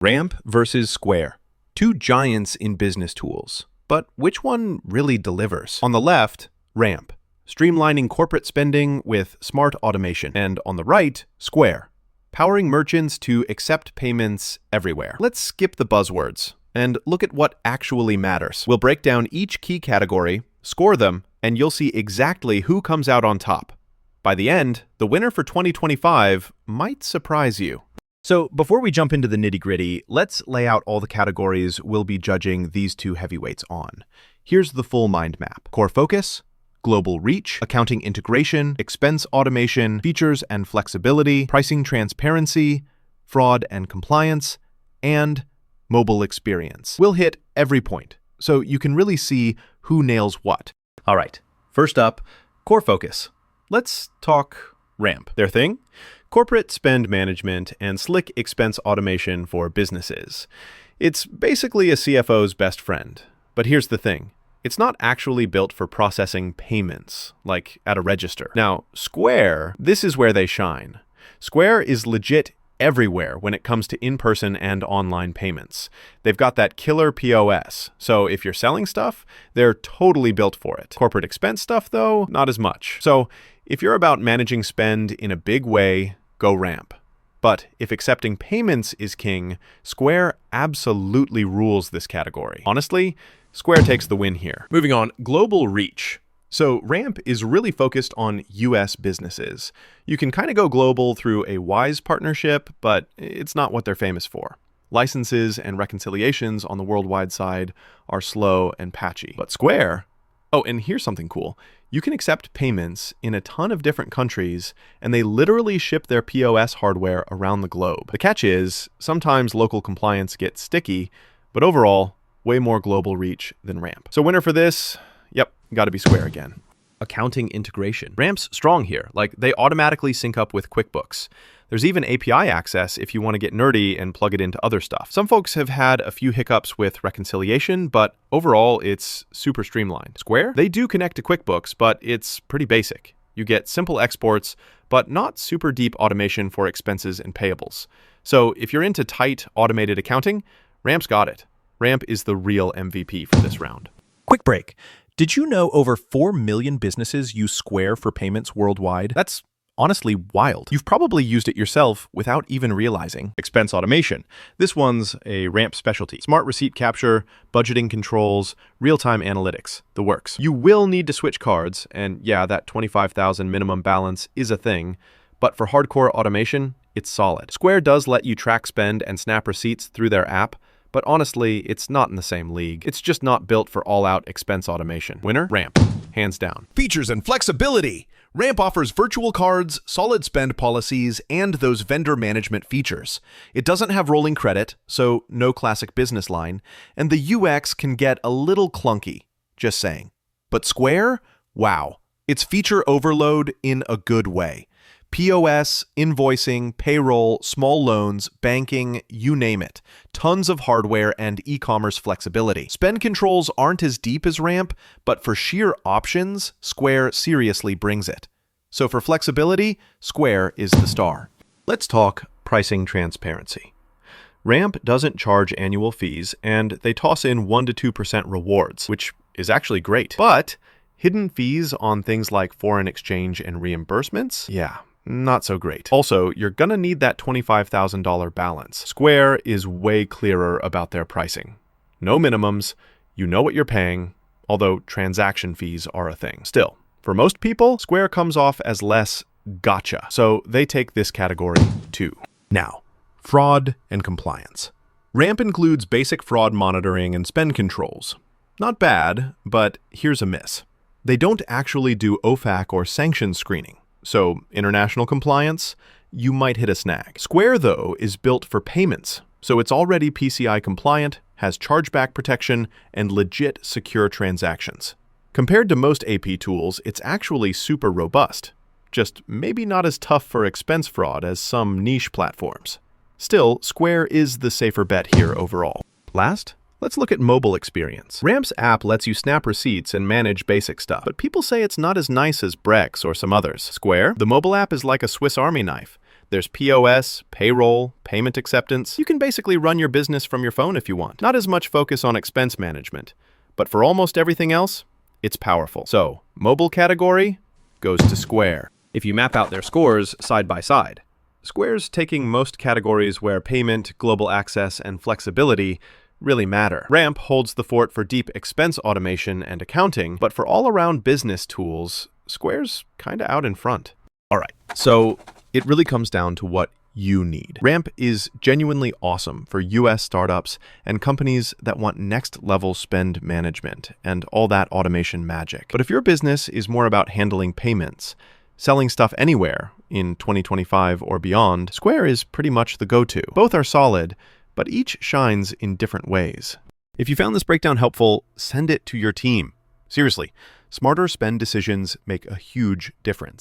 Ramp versus Square. Two giants in business tools. But which one really delivers? On the left, Ramp, streamlining corporate spending with smart automation. And on the right, Square, powering merchants to accept payments everywhere. Let's skip the buzzwords and look at what actually matters. We'll break down each key category, score them, and you'll see exactly who comes out on top. By the end, the winner for 2025 might surprise you. So before we jump into the nitty-gritty, let's lay out all the categories we'll be judging these two heavyweights on. Here's the full mind map. Core focus, global reach, accounting integration, expense automation, features and flexibility, pricing transparency, fraud and compliance, and mobile experience. We'll hit every point, so you can really see who nails what. All right, first up, core focus. Let's talk Ramp. Their thing? Corporate spend management and slick expense automation for businesses. It's basically a CFO's best friend. But here's the thing. It's not actually built for processing payments, like at a register. Now, Square, this is where they shine. Square is legit everywhere when it comes to in-person and online payments. They've got that killer POS, so if you're selling stuff, they're totally built for it. Corporate expense stuff, though, not as much. So if you're about managing spend in a big way, go Ramp. But if accepting payments is king, Square absolutely rules this category. Honestly, Square takes the win here. Moving on, global reach. So Ramp is really focused on US businesses. You can kind of go global through a Wise partnership, but it's not what they're famous for. Licenses and reconciliations on the worldwide side are slow and patchy. But Square, oh, and here's something cool. You can accept payments in a ton of different countries, and they literally ship their POS hardware around the globe. The catch is, sometimes local compliance gets sticky, but overall, way more global reach than Ramp. So winner for this, yep, gotta be Square again. Accounting integration. Ramp's strong here, like they automatically sync up with QuickBooks. There's even API access if you want to get nerdy and plug it into other stuff. Some folks have had a few hiccups with reconciliation, but overall it's super streamlined. Square? They do connect to QuickBooks, but it's pretty basic. You get simple exports, but not super deep automation for expenses and payables. So if you're into tight automated accounting, Ramp's got it. Ramp is the real MVP for this round. Quick break. Did you know over 4 million businesses use Square for payments worldwide? That's honestly wild. You've probably used it yourself without even realizing. Expense automation. This one's a Ramp specialty. Smart receipt capture, budgeting controls, real-time analytics, the works. You will need to switch cards, and yeah, that $25,000 minimum balance is a thing, but for hardcore automation, it's solid. Square does let you track spend and snap receipts through their app, but honestly, it's not in the same league. It's just not built for all-out expense automation. Winner? Ramp. Hands down. Features and flexibility. Ramp offers virtual cards, solid spend policies, and those vendor management features. It doesn't have rolling credit, so no classic business line, and the UX can get a little clunky, just saying. But Square? Wow. It's feature overload in a good way. POS, invoicing, payroll, small loans, banking, you name it. Tons of hardware and e-commerce flexibility. Spend controls aren't as deep as Ramp, but for sheer options, Square seriously brings it. So for flexibility, Square is the star. Let's talk pricing transparency. Ramp doesn't charge annual fees, and they toss in 1% to 2% rewards, which is actually great. But hidden fees on things like foreign exchange and reimbursements? Yeah. Not so great. Also, you're gonna need that $25,000 balance. Square is way clearer about their pricing. No minimums, you know what you're paying, although transaction fees are a thing. Still, for most people, Square comes off as less gotcha, so they take this category too. Now, fraud and compliance. Ramp includes basic fraud monitoring and spend controls. Not bad, but here's a miss. They don't actually do OFAC or sanction screening. So, international compliance, you might hit a snag. Square, though, is built for payments, so it's already PCI compliant, has chargeback protection, and legit secure transactions. Compared to most AP tools, it's actually super robust, just maybe not as tough for expense fraud as some niche platforms. Still, Square is the safer bet here overall. Last, let's look at mobile experience. Ramp's app lets you snap receipts and manage basic stuff, but people say it's not as nice as Brex or some others. Square, the mobile app is like a Swiss Army knife. There's POS, payroll, payment acceptance. You can basically run your business from your phone if you want. Not as much focus on expense management, but for almost everything else, it's powerful. So, mobile category goes to Square. If you map out their scores side by side, Square's taking most categories where payment, global access, and flexibility really matter. Ramp holds the fort for deep expense automation and accounting, but for all-around business tools, Square's kinda out in front. All right, so it really comes down to what you need. Ramp is genuinely awesome for US startups and companies that want next-level spend management and all that automation magic. But if your business is more about handling payments, selling stuff anywhere in 2025 or beyond, Square is pretty much the go-to. Both are solid, but each shines in different ways. If you found this breakdown helpful, send it to your team. Seriously, smarter spend decisions make a huge difference.